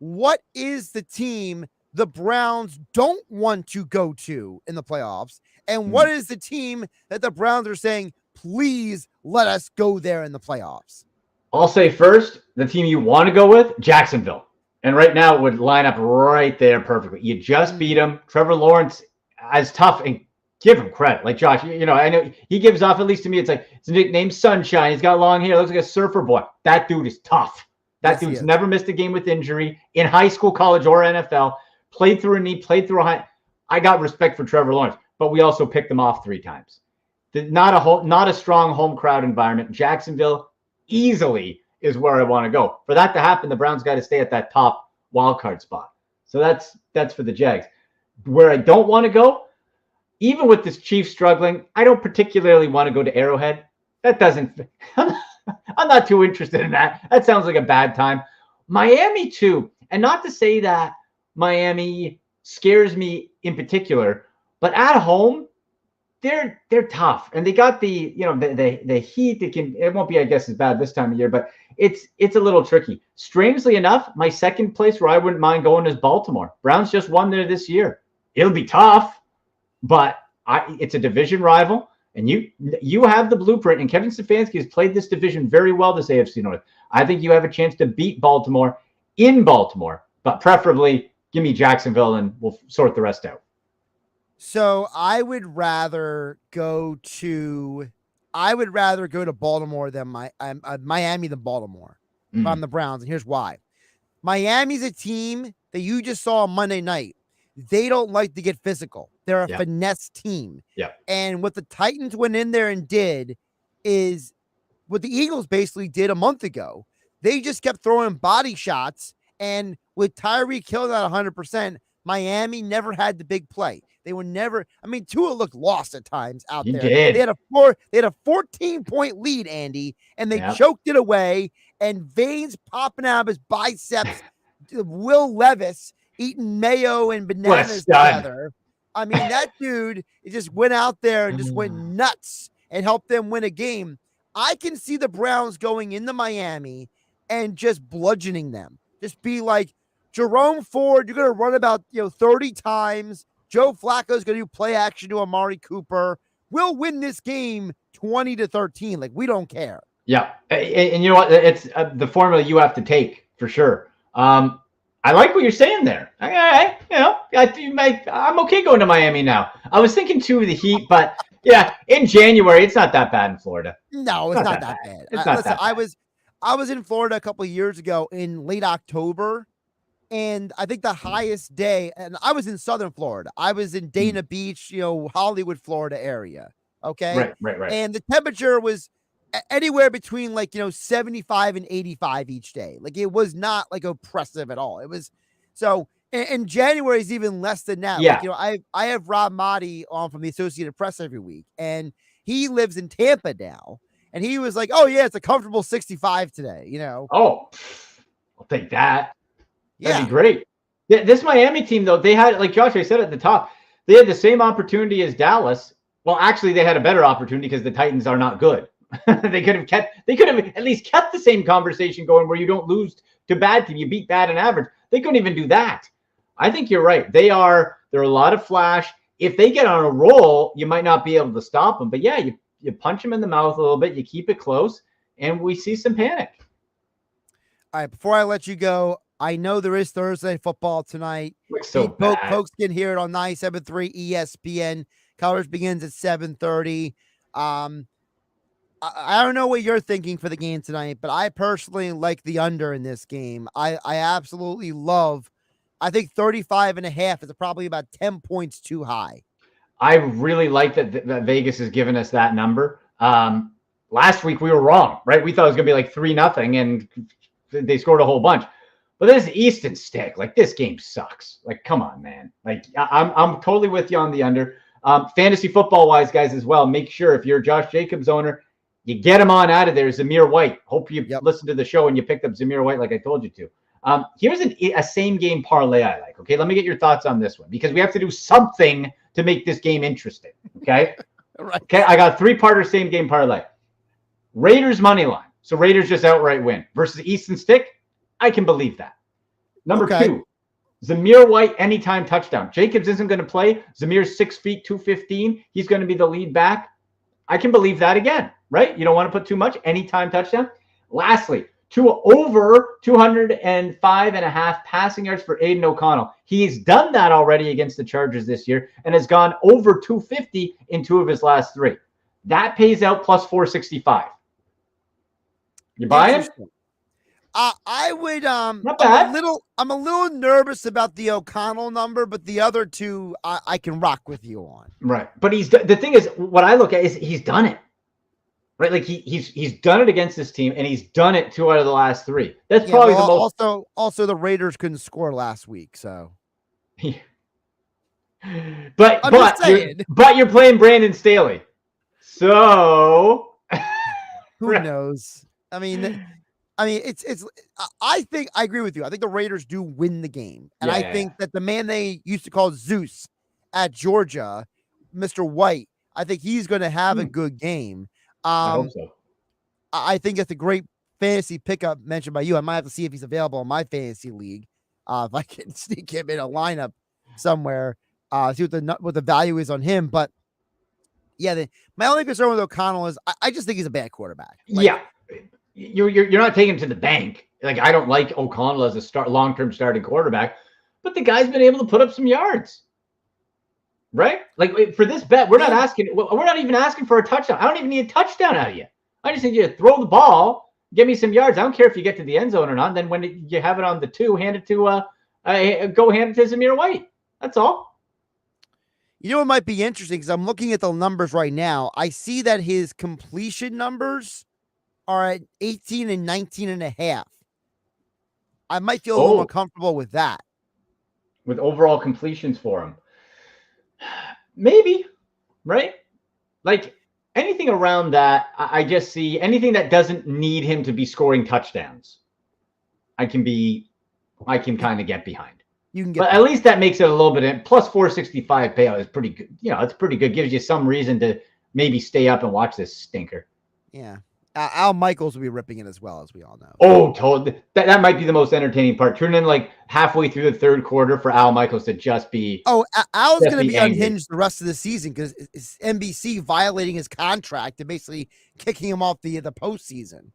S3: what is the team the Browns don't want to go to in the playoffs? And what is the team that the Browns are saying, please let us go there in the playoffs?
S19: I'll say first, the team you want to go with, Jacksonville. And right now it would line up right there perfectly. You just beat him. Trevor Lawrence, as tough, and give him credit. Like Josh, I know he gives off, at least to me, it's like his nickname Sunshine. He's got long hair, looks like a surfer boy. That dude is tough. That dude's never missed a game with injury in high school, college, or NFL. Played through a knee, played through a high. I got respect for Trevor Lawrence, but we also picked them off 3 times. Not a strong home crowd environment. Jacksonville easily is where I want to go. For that to happen, the Browns got to stay at that top wild card spot. So that's for the Jags. Where I don't want to go, even with this Chiefs struggling, I don't particularly want to go to Arrowhead. That doesn't. I'm not too interested in that. That sounds like a bad time. Miami too, and not to say that Miami scares me in particular, but at home, they're tough, and they got the heat. It won't be, I guess, as bad this time of year, but it's a little tricky. Strangely enough, my second place where I wouldn't mind going is Baltimore. Browns just won there this year. It'll be tough, but it's a division rival, and you have the blueprint. And Kevin Stefanski has played this division very well, this AFC North. I think you have a chance to beat Baltimore in Baltimore, but preferably give me Jacksonville, and we'll sort the rest out.
S3: So I would rather go to Baltimore than Miami than Baltimore. If I'm the Browns, and here's why. Miami's a team that you just saw on Monday night. They don't like to get physical. They're a finesse team.
S19: Yeah.
S3: And what the Titans went in there and did is what the Eagles basically did a month ago. They just kept throwing body shots, and with Tyreek Hill at 100%, Miami never had the big play. They were never. I mean, Tua looked lost at times out there.
S19: Did.
S3: They had a 14-point lead, Andy, and they choked it away. And veins popping out of his biceps. Will Levis eating mayo and
S19: What a
S3: bananas
S19: stud.
S3: together. I mean, that dude just went out there and just went nuts and helped them win a game. I can see the Browns going into Miami and just bludgeoning them. Just be like, Jerome Ford, you're going to run about 30 times. Joe Flacco's going to do play action to Amari Cooper. We'll win this game 20-13. Like, we don't care.
S19: Yeah, and you know what? It's the formula you have to take for sure. I like what you're saying there. I'm okay going to Miami now. I was thinking too of the Heat, but yeah, in January it's not that bad in Florida.
S3: No, it's not that bad.
S19: It's not
S3: Listen,
S19: that bad.
S3: I was in Florida a couple of years ago in late October, and I think the highest day, and I was in Southern Florida. I was in Dana Beach, Hollywood, Florida area. Okay,
S19: Right.
S3: And the temperature was anywhere between 75 and 85 each day. Like, it was not like oppressive at all. It was so. And January is even less than that.
S19: Yeah.
S3: Like, I have Rob Motti on from the Associated Press every week, and he lives in Tampa now. And he was like, "Oh yeah, it's a comfortable 65 today."
S19: Oh, I'll take that. That'd
S3: Yeah.
S19: be great. This Miami team, though, they had, like Josh, I said at the top, they had the same opportunity as Dallas. Well, actually, they had a better opportunity because the Titans are not good. They could have at least kept the same conversation going where you don't lose to bad team, you beat bad and average. They couldn't even do that. I think you're right. They're a lot of flash. If they get on a roll, you might not be able to stop them. But yeah, you punch them in the mouth a little bit, you keep it close, and we see some panic.
S3: All right, before I let you go, I know there is Thursday football tonight.
S19: Looks so bad.
S3: Folks can hear it on 97.3 ESPN. Coverage begins at 7:30. I don't know what you're thinking for the game tonight, but I personally like the under in this game. I absolutely love. I think 35.5 is probably about 10 points too high.
S19: I really like that Vegas has given us that number. Last week we were wrong, right? We thought it was going to be like 3-0, and they scored a whole bunch. But this Easton stick, like, this game sucks. Like, come on, man. Like, I'm totally with you on the under. Fantasy football wise, guys, as well. Make sure if you're a Josh Jacobs owner, you get him on out of there. Zamir White. Hope you listened to the show and you picked up Zamir White like I told you to. Here's a same game parlay I like. Okay, let me get your thoughts on this one because we have to do something to make this game interesting. Okay.
S3: Right.
S19: Okay, I got 3-parter same game parlay. Raiders money line. So Raiders just outright win versus Easton Stick. I can believe that. Number 2, Zamir White anytime touchdown. Jacobs isn't going to play. Zamir's 6 feet, 215. He's going to be the lead back. I can believe that again, right? You don't want to put too much. Anytime touchdown. Lastly, over 205.5 passing yards for Aiden O'Connell. He's done that already against the Chargers this year and has gone over 250 in 2 of his last 3. That pays out plus 465. You buying?
S3: I would
S19: Not bad.
S3: I'm a little nervous about the O'Connell number, but the other 2 I can rock with you on.
S19: Right. But the thing is, what I look at is he's done it. Right? Like he's done it against this team, and he's done it 2 out of the last 3. That's probably the most.
S3: Also the Raiders couldn't score last week, so.
S19: But you're playing Brandon Staley, so
S3: who knows? I mean, it's. I think I agree with you. I think the Raiders do win the game, and I think that the man they used to call Zeus at Georgia, Mr. White, I think he's going to have a good game.
S19: I hope so.
S3: I think it's a great fantasy pickup mentioned by you. I might have to see if he's available in my fantasy league. If I can sneak him in a lineup somewhere, see what the value is on him. But yeah, my only concern with O'Connell is I just think he's a bad quarterback.
S19: Like, you're not taking him to the bank. Like, I don't like O'Connell as a long-term starting quarterback, but the guy's been able to put up some yards. Right? Like, for this bet, we're not even asking for a touchdown. I don't even need a touchdown out of you. I just need you to throw the ball, give me some yards. I don't care if you get to the end zone or not. Then when you have it on the 2, hand it to Zamir White. That's all.
S3: You know what might be interesting because I'm looking at the numbers right now. I see that his completion numbers are at 18 and 19.5. I might feel a little more comfortable with that.
S19: With overall completions for him. Maybe, right? Like anything around that, I just see anything that doesn't need him to be scoring touchdowns. I can kind of get behind.
S3: You can get
S19: But at least that makes it a little bit in. Plus 465 payout is pretty good. It's pretty good. Gives you some reason to maybe stay up and watch this stinker.
S3: Yeah. Al Michaels will be ripping it as well, as we all know.
S19: Oh, totally. That might be the most entertaining part. Turn in like halfway through the third quarter for Al Michaels to just be.
S3: Oh, Al's
S19: just
S3: going to be
S19: angry.
S3: unhinged the rest of the season because it's NBC violating his contract and basically kicking him off the postseason.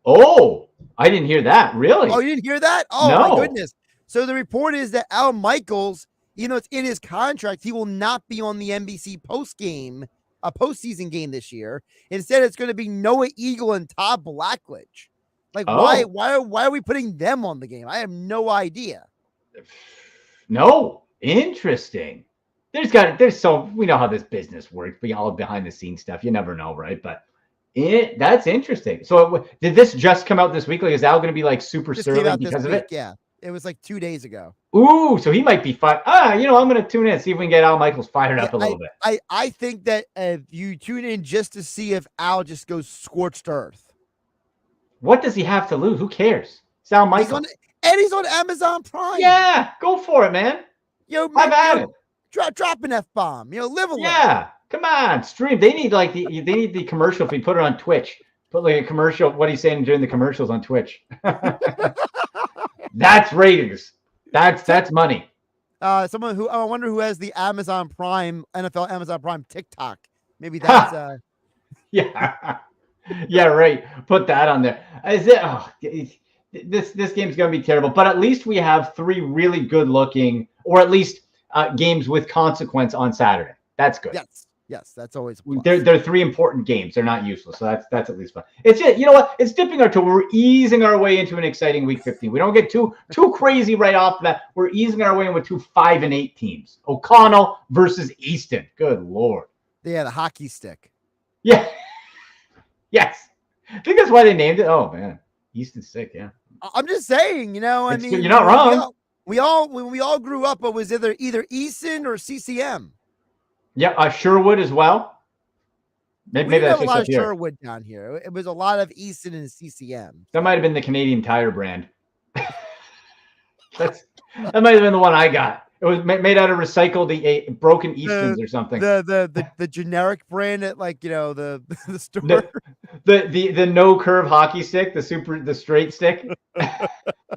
S19: Oh, I didn't hear that. Really?
S3: Oh, you didn't hear that? Oh,
S19: No.
S3: my goodness. So the report is that Al Michaels, it's in his contract, he will not be on the NBC postseason game this year. Instead, it's going to be Noah Eagle and Todd Blackledge. Like, why are we putting them on the game? I have no idea.
S19: No, interesting. We know how this business works. We all behind the scenes stuff. You never know, right? But that's interesting. So did this just come out this week? Like, is Al going to be like super surly because of it?
S3: Yeah, it was like 2 days ago.
S19: Ooh, so he might be fine. I'm going to tune in and see if we can get Al Michaels fired up a little bit.
S3: I think that if you tune in just to see if Al just goes scorched earth.
S19: What does he have to lose? Who cares? It's Al Michaels.
S3: He's on Amazon Prime.
S19: Yeah, go for it, man.
S3: I've had it. Drop an F-bomb. Live a little.
S19: Yeah, come on, stream. They need the commercial if we put it on Twitch. Put like a commercial. What he's saying during the commercials on Twitch. That's ratings. That's money.
S3: Someone who I wonder who has the Amazon Prime NFL Amazon Prime TikTok. Maybe that's
S19: yeah. Yeah, right. Put that on there. This game's going to be terrible, but at least we have 3 really good looking, or at least games with consequence on Saturday. That's good.
S3: Yes, that's always.
S19: They're 3 important games. They're not useless, so that's at least fun. It's just, you know what? It's dipping our toe. We're easing our way into an exciting Week 15. We don't get too crazy right off the bat. We're easing our way in with 2 5-8 teams. O'Connell versus Easton. Good Lord.
S3: Yeah, the hockey stick.
S19: Yeah. Yes. I think that's why they named it. Oh man, Easton's sick. Yeah.
S3: I'm just saying, you're not
S19: wrong.
S3: We all grew up, it was either Easton or CCM.
S19: Yeah, Sherwood as well. Maybe that's
S3: a lot of
S19: here.
S3: Sherwood down here. It was a lot of Easton and CCM.
S19: That might have been the Canadian Tire brand. That might have been the one I got. It was made out of recycled broken Eastons or something.
S3: The generic brand at the store.
S19: The no curve hockey stick, the straight stick.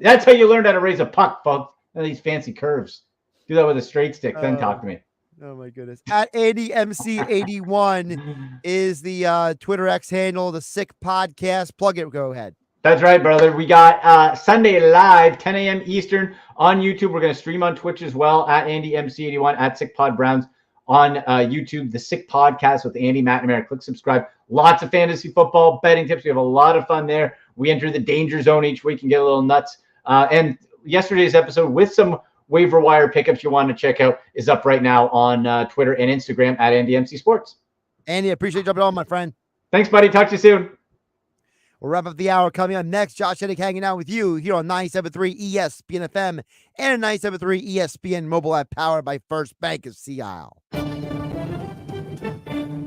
S19: That's how you learned how to raise a puck, folks. These fancy curves. Do that with a straight stick, then talk to me.
S3: Oh my goodness. At AndyMC81 is the Twitter X handle, the Sick Podcast. Plug it. Go ahead.
S19: That's right, brother. We got Sunday live, 10 a.m. Eastern on YouTube. We're going to stream on Twitch as well at AndyMC81 at Sick Pod Browns on YouTube. The Sick Podcast with Andy McNamara. Click subscribe. Lots of fantasy football betting tips. We have a lot of fun there. We enter the danger zone each week and get a little nuts. And yesterday's episode with some waiver wire pickups you want to check out is up right now on Twitter and Instagram at AndyMC Sports.
S3: Andy, I appreciate you jumping on, my friend.
S19: Thanks, buddy. Talk to you soon.
S3: We'll wrap up the hour. Coming up next, Josh Hennig hanging out with you here on 97.3 ESPN FM and 97.3 ESPN mobile app powered by First Bank of Sea Isle.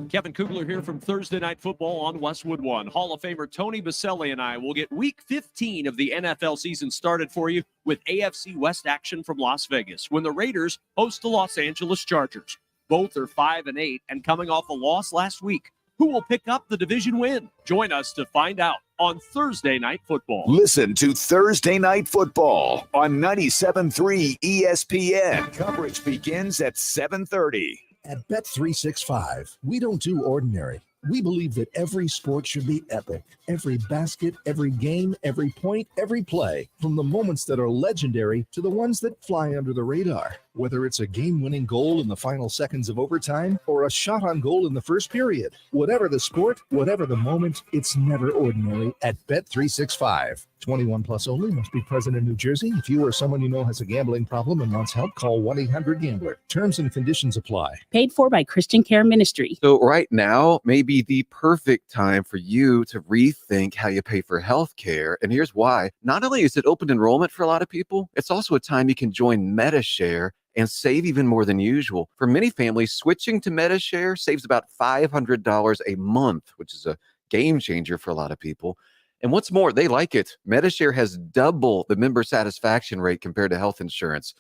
S2: Kevin Kugler here from Thursday Night Football on Westwood One. Hall of Famer Tony Baselli and I will get Week 15 of the NFL season started for you with AFC West action from Las Vegas when the Raiders host the Los Angeles Chargers. Both are 5-8 and coming off a loss last week. Who will pick up the division win? Join us to find out on Thursday Night Football.
S1: Listen to Thursday Night Football on 97.3 ESPN. Coverage begins at 7:30.
S20: At Bet365, we don't do ordinary. We believe that every sport should be epic. Every basket, every game, every point, every play. From the moments that are legendary to the ones that fly under the radar. Whether it's a game-winning goal in the final seconds of overtime or a shot on goal in the first period. Whatever the sport, whatever the moment, it's never ordinary at Bet365. 21 plus only, must be present in New Jersey. If you or someone you know has a gambling problem and wants help, call 1-800-GAMBLER. Terms and conditions apply.
S21: Paid for by Christian Care Ministry.
S22: So right now may be the perfect time for you to rethink how you pay for health care. And here's why. Not only is it open enrollment for a lot of people, it's also a time you can join MediShare and save even more than usual. For many families, switching to MediShare saves about $500 a month, which is a game changer for a lot of people. And what's more, they like it. MediShare has double the member satisfaction rate compared to health insurance.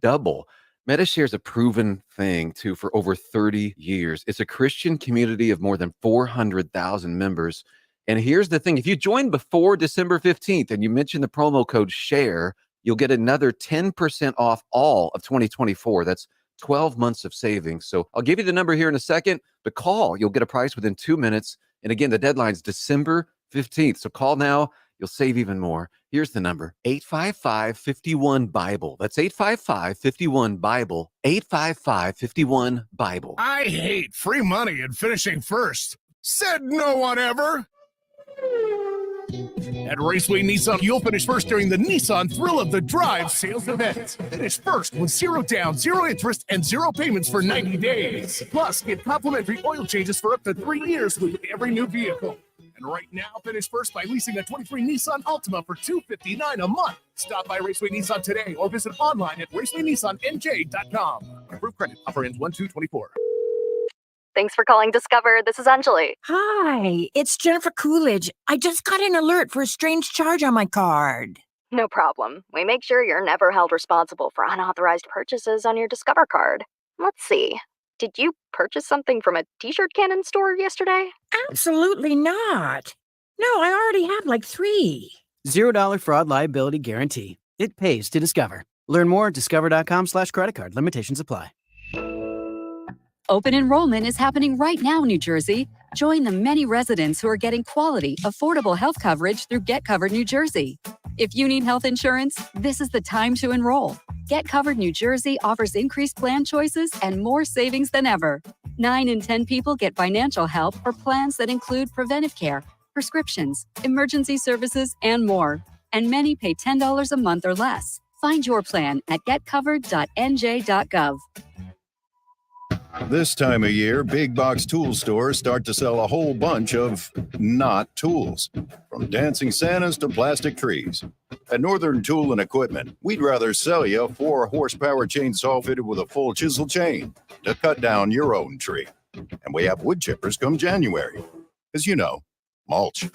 S22: double. MetaShare is a proven thing, too, for over 30 years. It's a Christian community of more than 400,000 members. And here's the thing. If you join before December 15th and you mention the promo code SHARE, you'll get another 10% off all of 2024. That's 12 months of savings. So I'll give you the number here in a second, but call. You'll get a price within 2 minutes. And again, the deadline's December 15th. So call now. You'll save even more. Here's the number, 855-51-BIBLE. That's 855-51-BIBLE, 855-51-BIBLE.
S4: I hate free money and finishing first. Said no one ever. At Raceway Nissan, you'll finish first during the Nissan Thrill of the Drive sales event. Finish first with 0 down, 0 interest, and 0 payments for 90 days. Plus, get complimentary oil changes for up to 3 years with every new vehicle. And right now, finish first by leasing a 23 Nissan Altima for $259 a month. Stop by Raceway Nissan today or visit online at racewaynissanNJ.com. Approved credit. Offer ends 1/2/24.
S12: Thanks for calling Discover. This is Anjali.
S5: Hi, it's Jennifer Coolidge. I just got an alert for a strange charge on my card.
S12: No problem. We make sure you're never held responsible for unauthorized purchases on your Discover card. Let's see. Did you purchase something from a t-shirt cannon store yesterday?
S5: Absolutely not. No, I already have like 3.
S23: $0 fraud liability guarantee. It pays to Discover. Learn more at discover.com/credit card. Limitations apply.
S24: Open enrollment is happening right now, New Jersey. Join the many residents who are getting quality, affordable health coverage through Get Covered New Jersey. If you need health insurance, this is the time to enroll. Get Covered New Jersey offers increased plan choices and more savings than ever. 9 in 10 people get financial help for plans that include preventive care, prescriptions, emergency services, and more. And many pay $10 a month or less. Find your plan at getcovered.nj.gov.
S25: This time of year, big box tool stores start to sell a whole bunch of not tools, from dancing Santas to plastic trees. At Northern Tool and Equipment, we'd rather sell you a 4-horsepower chainsaw fitted with a full chisel chain to cut down your own tree. And we have wood chippers come January. As you know, mulch.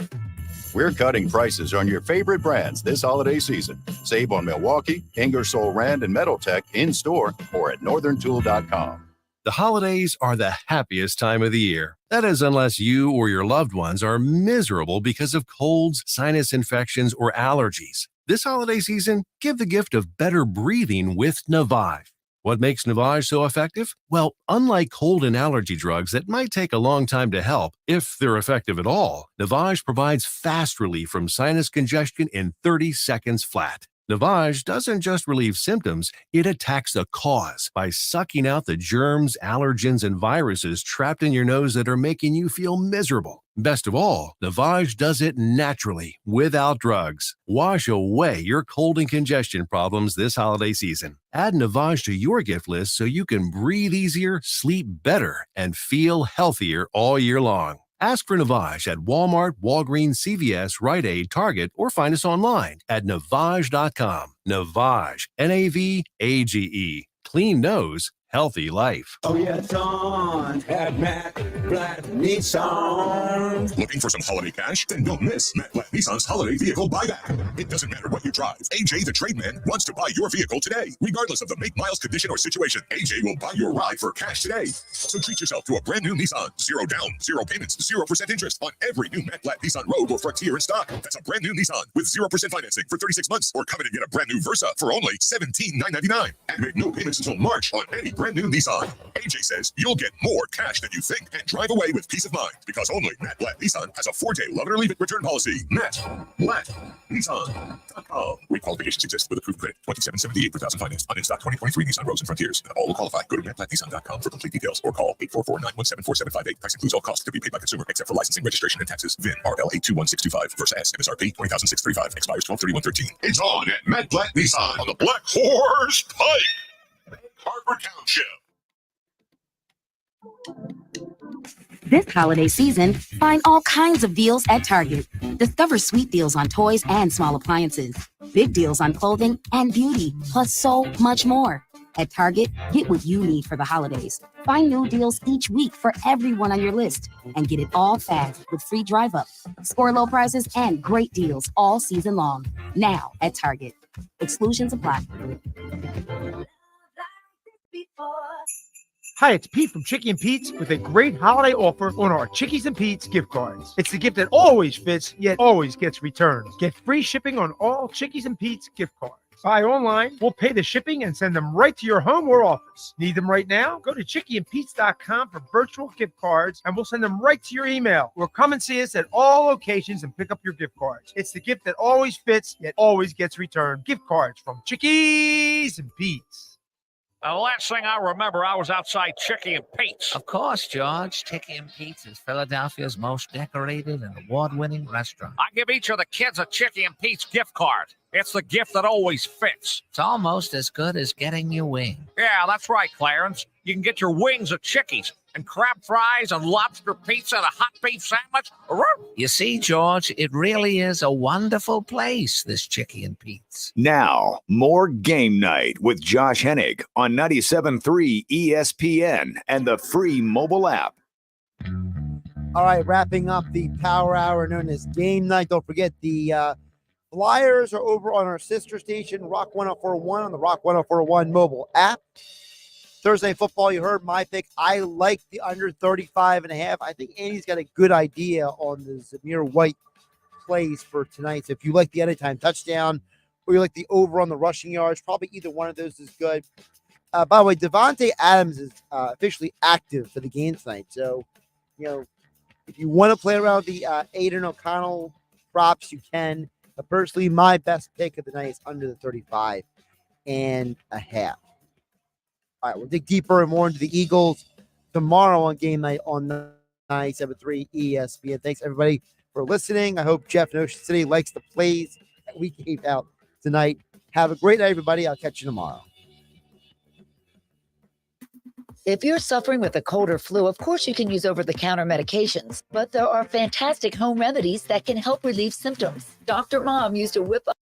S25: We're cutting prices on your favorite brands this holiday season. Save on Milwaukee, Ingersoll Rand, and Metaltech in-store or at northerntool.com.
S26: The holidays are the happiest time of the year. That is, unless you or your loved ones are miserable because of colds, sinus infections, or allergies. This holiday season, give the gift of better breathing with Navage. What makes Navage so effective? Well, unlike cold and allergy drugs that might take a long time to help, if they're effective at all, Navage provides fast relief from sinus congestion in 30 seconds flat. Navage doesn't just relieve symptoms, it attacks the cause by sucking out the germs, allergens, and viruses trapped in your nose that are making you feel miserable. Best of all, Navage does it naturally, without drugs. Wash away your cold and congestion problems this holiday season. Add Navage to your gift list so you can breathe easier, sleep better, and feel healthier all year long. Ask for Navage at Walmart, Walgreens, CVS, Rite Aid, Target, or find us online at Navage.com. Navage, Navage. Clean nose, healthy life.
S27: Oh yeah, it's on at Matt Blatt Nissan.
S11: Looking for some holiday cash? Then don't miss Matt Blatt Nissan's holiday vehicle buyback. It doesn't matter what you drive. AJ the Trademan wants to buy your vehicle today. Regardless of the make, miles, condition, or situation, AJ will buy your ride for cash today. So treat yourself to a brand new Nissan. 0 down, 0 payments, 0% interest on every new Matt Blatt Nissan Rogue or Frontier in stock. That's a brand new Nissan with 0% financing for 36 months, or come in and get a brand new Versa for only $17,999. And make no payments until March on any brand new Nissan. AJ says you'll get more cash than you think and drive away with peace of mind, because only Matt Blatt Nissan has a 4-day love it or leave it return policy. Matt Blatt Nissan.com. Requalifications exist with approved credit. $27.78 per thousand financed on in-stock 2023 Nissan Rogues and Frontiers. All will qualify. Go to mattblattnissan.com for complete details or call 844-917-4758. Price includes all costs to be paid by consumer except for licensing, registration, and taxes. VIN RL821625 Versa S MSRP 20,635. Expires 12/31/13. It's on at Matt Blatt Nissan on the Black Horse Pike. Hartford Township.
S6: This holiday season, find all kinds of deals at Target. Discover sweet deals on toys and small appliances, big deals on clothing and beauty, plus so much more. At Target, get what you need for the holidays. Find new deals each week for everyone on your list, and get it all fast with free drive-up. Score low prices and great deals all season long. Now at Target. Exclusions apply.
S7: Hi, it's Pete from Chicky and Pete's with a great holiday offer on our Chickies and Pete's gift cards. It's the gift that always fits, yet always gets returned. Get free shipping on all Chickies and Pete's gift cards. Buy online, we'll pay the shipping and send them right to your home or office. Need them right now? Go to chickyandpete's.com for virtual gift cards, and we'll send them right to your email. Or come and see us at all locations and pick up your gift cards. It's the gift that always fits, yet always gets returned. Gift cards from Chickies and Pete's.
S8: The last thing I remember, I was outside Chicky and Pete's.
S9: Of course, George. Chicky and Pete's is Philadelphia's most decorated and award-winning restaurant.
S8: I give each of the kids a Chicky and Pete's gift card. It's the gift that always fits.
S9: It's almost as good as getting your wing.
S8: Yeah, that's right, Clarence. You can get your wings at Chicky's, and crab fries and lobster pizza and a hot beef sandwich.
S9: You see, George, it really is a wonderful place, this Chicky and Pete's.
S1: Now, more Game Night with Josh Hennig on 97.3 ESPN and the free mobile app.
S3: All right, wrapping up the Power Hour known as Game Night. Don't forget the Flyers are over on our sister station, Rock 104.1 on the Rock 104.1 mobile app. Thursday football, you heard my pick. I like the under 35.5. I think Andy's got a good idea on the Zamir White plays for tonight. So if you like the anytime touchdown or you like the over on the rushing yards, probably either one of those is good. By the way, Devontae Adams is officially active for the game tonight. So, if you want to play around the Aiden O'Connell props, you can. But personally, my best pick of the night is under the 35.5. All right, we'll dig deeper and more into the Eagles tomorrow on Game Night on 97.3 ESPN. Thanks, everybody, for listening. I hope Jeff in Ocean City likes the plays that we gave out tonight. Have a great night, everybody. I'll catch you tomorrow.
S10: If you're suffering with a cold or flu, of course you can use over-the-counter medications, but there are fantastic home remedies that can help relieve symptoms. Dr. Mom used to whip up